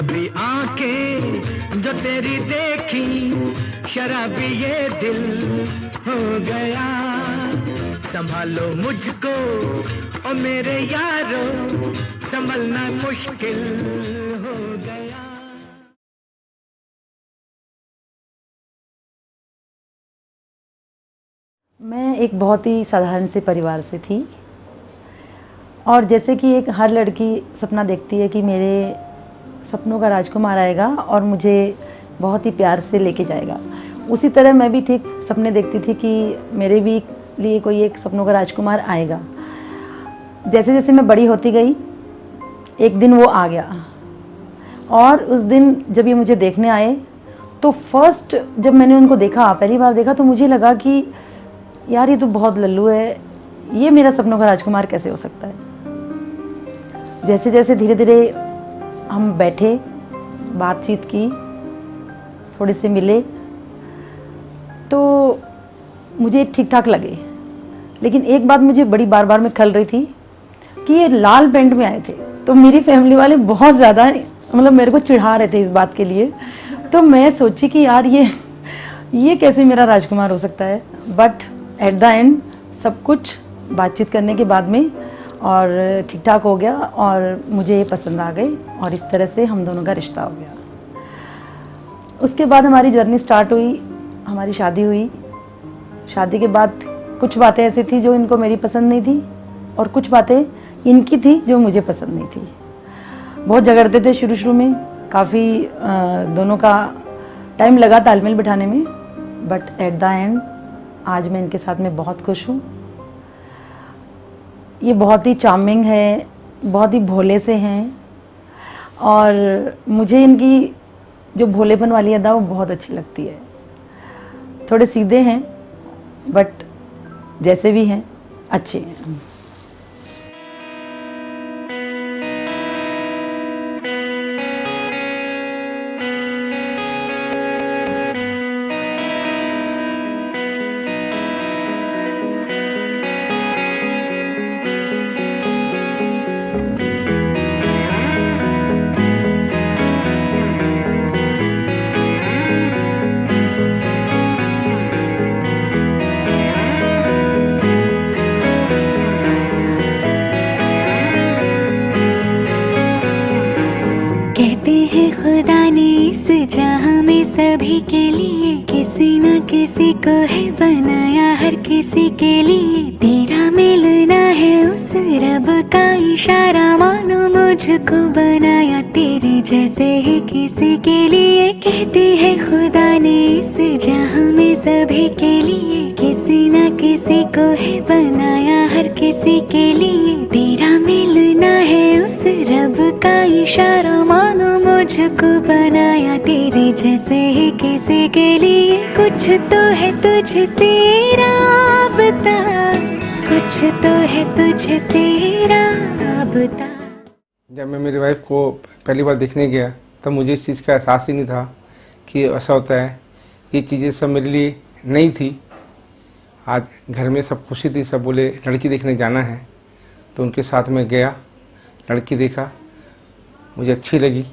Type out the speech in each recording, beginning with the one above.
शराबी आंखें जो तेरी देखी, शराबी ये दिल हो गया। संभालो मुझको ओ मेरे यारो, संभलना मुश्किल हो गया। मैं एक बहुत ही साधारण से परिवार से थी, और जैसे कि एक हर लड़की सपना देखती है कि मेरे सपनों का राजकुमार आएगा और मुझे बहुत ही प्यार से लेके जाएगा, उसी तरह मैं भी ठीक सपने देखती थी कि मेरे भी लिए कोई एक सपनों का राजकुमार आएगा। जैसे जैसे मैं बड़ी होती गई, एक दिन वो आ गया, और उस दिन जब ये मुझे देखने आए तो फर्स्ट जब मैंने उनको देखा, पहली बार देखा, तो मुझे लगा कि यार ये तो बहुत लल्लू है, ये मेरा सपनों का राजकुमार कैसे हो सकता है। जैसे जैसे धीरे धीरे हम बैठे, बातचीत की, थोड़े से मिले, तो मुझे ठीक ठाक लगे। लेकिन एक बात मुझे बड़ी बार बार में खल रही थी कि ये लाल पैंट में आए थे, तो मेरी फैमिली वाले बहुत ज़्यादा मतलब मेरे को चिढ़ा रहे थे इस बात के लिए। तो मैं सोची कि यार ये कैसे मेरा राजकुमार हो सकता है। बट एट द एंड सब कुछ बातचीत करने के बाद में और ठीक ठाक हो गया, और मुझे ये पसंद आ गई, और इस तरह से हम दोनों का रिश्ता हो गया। उसके बाद हमारी जर्नी स्टार्ट हुई, हमारी शादी हुई। शादी के बाद कुछ बातें ऐसी थी जो इनको मेरी पसंद नहीं थी, और कुछ बातें इनकी थी जो मुझे पसंद नहीं थी। बहुत झगड़ते थे शुरू शुरू में, काफ़ी दोनों का टाइम लगा तालमेल बिठाने में, बट एट द एंड आज मैं इनके साथ में बहुत खुश हूँ। ये बहुत ही चार्मिंग है, बहुत ही भोले से हैं, और मुझे इनकी जो भोलेपन वाली अदा वो बहुत अच्छी लगती है। थोड़े सीधे हैं, बट जैसे भी हैं अच्छे हैं। कहते हैं खुदा ने इस जहां में सभी के लिए किसी न किसी को है बनाया, हर किसी के लिए तेरा मिलना है उस रब का इशारा, मानो मुझको बनाया तेरे जैसे ही किसी के लिए। कहते हैं खुदा ने इस जहां में सभी के लिए किसी न किसी को है बनाया, हर किसी के लिए तेरा मिलना है उस रब का इशारा, मानो मुझको बनाया तेरे जैसे ही किसी के लिए। कुछ तो है तुझसे राबता, कुछ तो है तुझसे राबता। जब मैं मेरी वाइफ को पहली बार देखने गया तब मुझे इस चीज़ का एहसास ही नहीं था कि ऐसा होता है। ये चीज़ें सब मेरे लिए नई थी। आज घर में सब खुशी थी, सब बोले लड़की देखने जाना है, तो उनके साथ में गया, लड़की देखा, मुझे अच्छी लगी।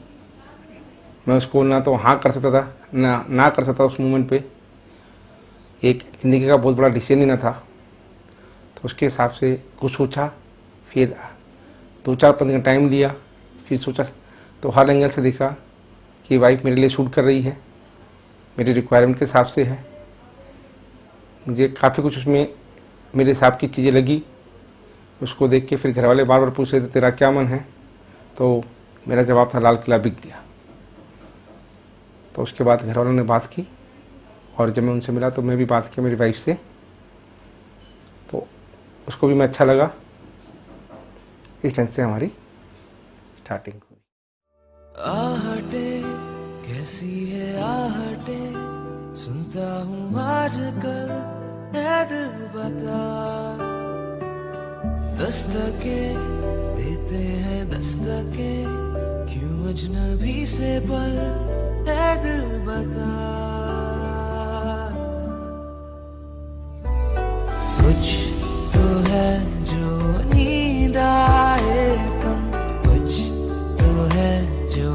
मैं उसको ना तो हाँ कर सकता था ना कर सकता उस मोमेंट पे। एक ज़िंदगी का बहुत बड़ा डिसीजन ही ना था, तो उसके हिसाब से कुछ सोचा, फिर 2-4 दिन का टाइम लिया, फिर सोचा तो हर एंगल से देखा कि वाइफ मेरे लिए शूट कर रही है, मेरे रिक्वायरमेंट के हिसाब से है। मुझे काफ़ी कुछ उसमें मेरे हिसाब की चीज़ें लगी। उसको देख के फिर घर वाले बार बार पूछ रहे थे तेरा क्या मन है, तो मेरा जवाब था लाल किला बिक गया। तो उसके बाद घर वालों ने बात की, और जब मैं उनसे मिला तो मैं भी बात की मेरी वाइफ से, तो उसको भी मैं अच्छा लगा। इस ढंग से हमारी स्टार्टिंग हुई। आहटे कैसी है आहटे, सुनता हूँ आजकल है दिल बता, दस्तके देते हैं दस्तके, क्यों अजनबी से पल है दिल बता। कुछ तो है जो नींद आए कम, कुछ तो है जो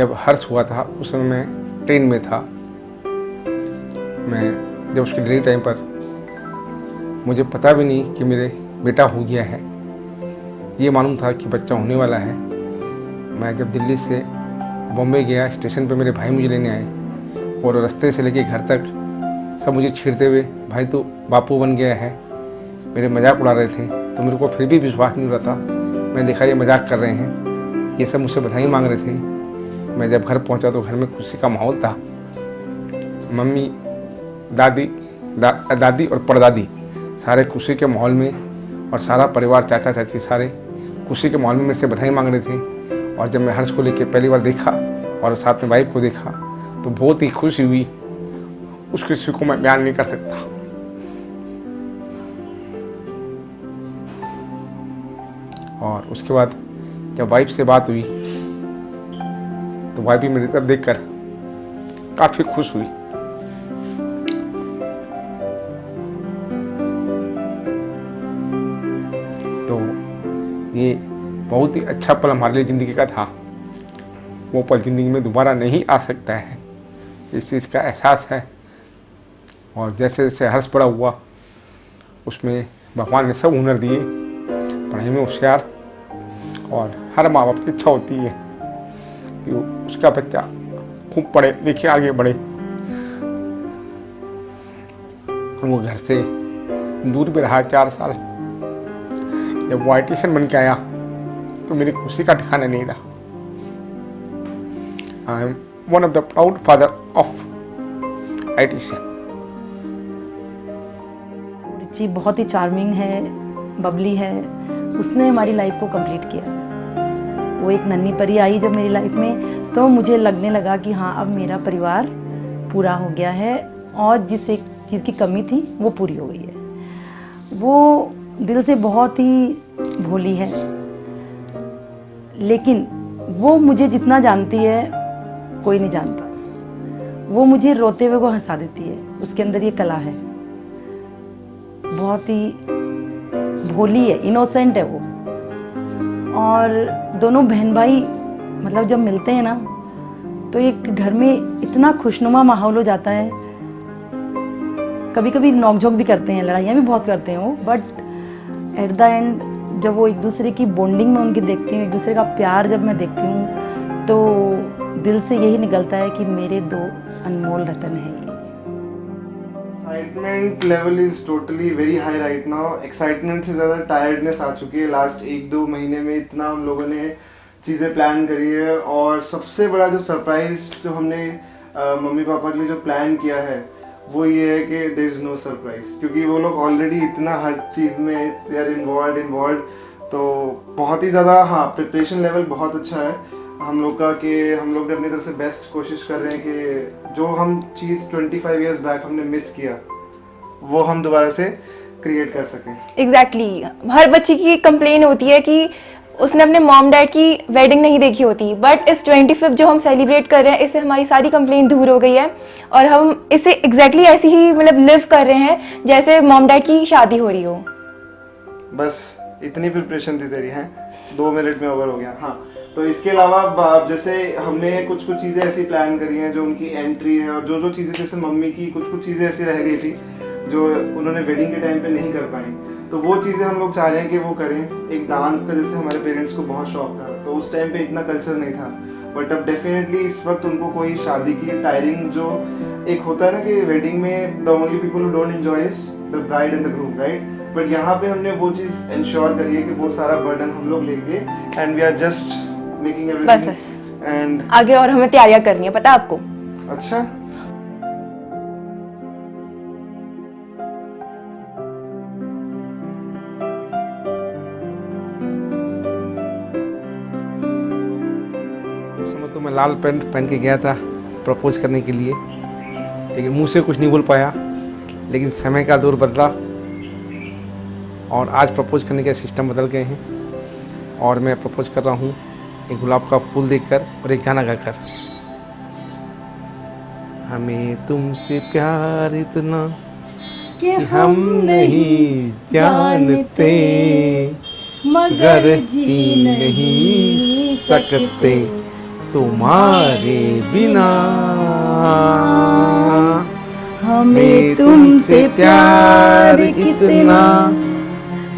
जब हर्ष हुआ था उस समय मैं ट्रेन में था। मैं जब उसके डिलीवरी टाइम पर मुझे पता भी नहीं कि मेरे बेटा हो गया है, ये मालूम था कि बच्चा होने वाला है। मैं जब दिल्ली से बॉम्बे गया, स्टेशन पे मेरे भाई मुझे लेने आए और रास्ते से लेके घर तक सब मुझे छेड़ते हुए, भाई तो बापू बन गया है, मेरे मजाक उड़ा रहे थे। तो मेरे को फिर भी विश्वास नहीं हो रहा था। मैं देखा ये मजाक कर रहे हैं, ये सब मुझसे बधाई मांग रहे थे। मैं जब घर पहुंचा तो घर में खुशी का माहौल था। मम्मी, दादी और परदादी सारे खुशी के माहौल में, और सारा परिवार, चाचा चाची, सारे खुशी के माहौल में मेरे से बधाई मांग रहे थे। और जब मैं हर्ष को लेकर पहली बार देखा और साथ में वाइफ को देखा तो बहुत ही खुशी हुई। उस खुशी को मैं बयान नहीं कर सकता। और उसके बाद जब वाइफ से बात हुई तो वाइफ भी मेरी तरफ देखकर काफी खुश हुई। तो ये बहुत ही अच्छा पल हमारे लिए ज़िंदगी का था। वो पल ज़िंदगी में दोबारा नहीं आ सकता है, इस चीज़ का एहसास है। और जैसे जैसे हर्ष बड़ा हुआ उसमें भगवान ने सब हुनर दिए, पढ़ाई में होशियार। और हर माँ बाप की इच्छा होती है कि उसका बच्चा खूब पढ़े लिखे आगे बढ़े। वो घर से दूर भी रहा 4 साल। जब वो आईटीशन बन के आया तो मेरी खुशी का ठिकाना नहीं रहा। I am one of the proud father of आईटीशन। जी बहुत ही चार्मिंग है, बबली है, उसने हमारी लाइफ को कंप्लीट किया। वो एक नन्ही परी आई जब मेरी लाइफ में, तो मुझे लगने लगा कि हाँ अब मेरा परिवार पूरा हो गया है और जिस एक चीज़ की कमी थी वो पूरी हो गई है। वो दिल से बहुत ही भोली है, लेकिन वो मुझे जितना जानती है कोई नहीं जानता। वो मुझे रोते हुए को हंसा देती है, उसके अंदर ये कला है। बहुत ही भोली है, इनोसेंट है वो। और दोनों बहन भाई मतलब जब मिलते हैं ना तो एक घर में इतना खुशनुमा माहौल हो जाता है। कभी कभी नोकझोंक भी करते हैं, लड़ाइयाँ भी बहुत करते हैं वो, बट एट द एंड जब वो एक दूसरे की बॉन्डिंग में उनकी देखती हूँ, एक दूसरे का प्यार जब मैं देखती हूँ तो दिल से यही निकलता है कि मेरे 2 अनमोल रतन हैं ये। Excitement level is totally very high right now. Excitement से ज़्यादा टायर्डनेस आ चुकी है। लास्ट 1-2 महीने में इतना हम लोगों ने चीज़ें प्लान करी है, और सबसे बड़ा जो सरप्राइज जो हमने मम्मी पापा के लिए जो प्लान किया है वो ये है कि देयर इज़ नो सरप्राइज, क्योंकि वो लोग ऑलरेडी इतना हर चीज़ में दे आर इन्वॉल्व। तो बहुत ही ज़्यादा हाँ प्रिपरेशन लेवल बहुत अच्छा है हम लोग का, कि हम लोग ने अपनी तरफ से बेस्ट कोशिश कर रहे हैं कि जो हम चीज़ 25 ईयर्स बैक हमने मिस किया वो हम दोबारा से क्रिएट कर सकें। एग्जैक्टली हर बच्चे की कंप्लेन होती है कि उसने अपने मॉम डैड की वेडिंग नहीं देखी होती, बट इस 25th जो हम सेलिब्रेट कर रहे हैं इससे हमारी सारी कंप्लेन दूर हो गई है और हम इसे एग्जैक्टली ऐसे ही मतलब लिव कर रहे हैं जैसे मॉम डैड की शादी हो रही हो। बस इतनी प्रिपरेशन थी तेरी, हैं 2 मिनट में ओवर हो गया। हाँ तो इसके अलावा जैसे हमने कुछ चीज़ें ऐसी प्लान करी हैं जो उनकी एंट्री है, और जो चीज़ें जैसे मम्मी की कुछ चीज़ें ऐसी रह गई थी जो उन्होंने वेडिंग के टाइम पे नहीं कर पाई, तो वो चीज़ें हम लोग चाह रहे हैं कि वो करें। एक डांस का जैसे हमारे पेरेंट्स को बहुत शौक था, तो उस टाइम पे इतना कल्चर नहीं था, बट अब डेफिनेटली इस वक्त उनको कोई शादी की टायरिंग जो एक होता है ना कि वेडिंग में the only people who don't enjoy is the bride and the groom, right. But यहाँ पे हमने वो चीज़ इंश्योर करी है कि वो सारा बर्डन हम लोग लेंगे and we are just making everything and आगे और हमें तैयारियां करनी है, पता है आपको। अच्छा तो मैं लाल पैंट पहन के गया था प्रपोज करने के लिए, लेकिन मुंह से कुछ नहीं बोल पाया। लेकिन समय का दौर बदला और आज प्रपोज करने के सिस्टम बदल गए हैं, और मैं प्रपोज कर रहा हूँ एक गुलाब का फूल देखकर और एक गाना गाकर। हमें तुमसे प्यार इतना कि हम नहीं जानते, मगर जी नहीं सकते तुम्हारे बिना। हमें तुमसे प्यार कितना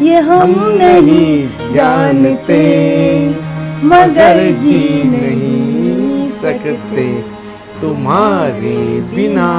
ये हम नहीं जानते, मगर जी नहीं सकते तुम्हारे बिना।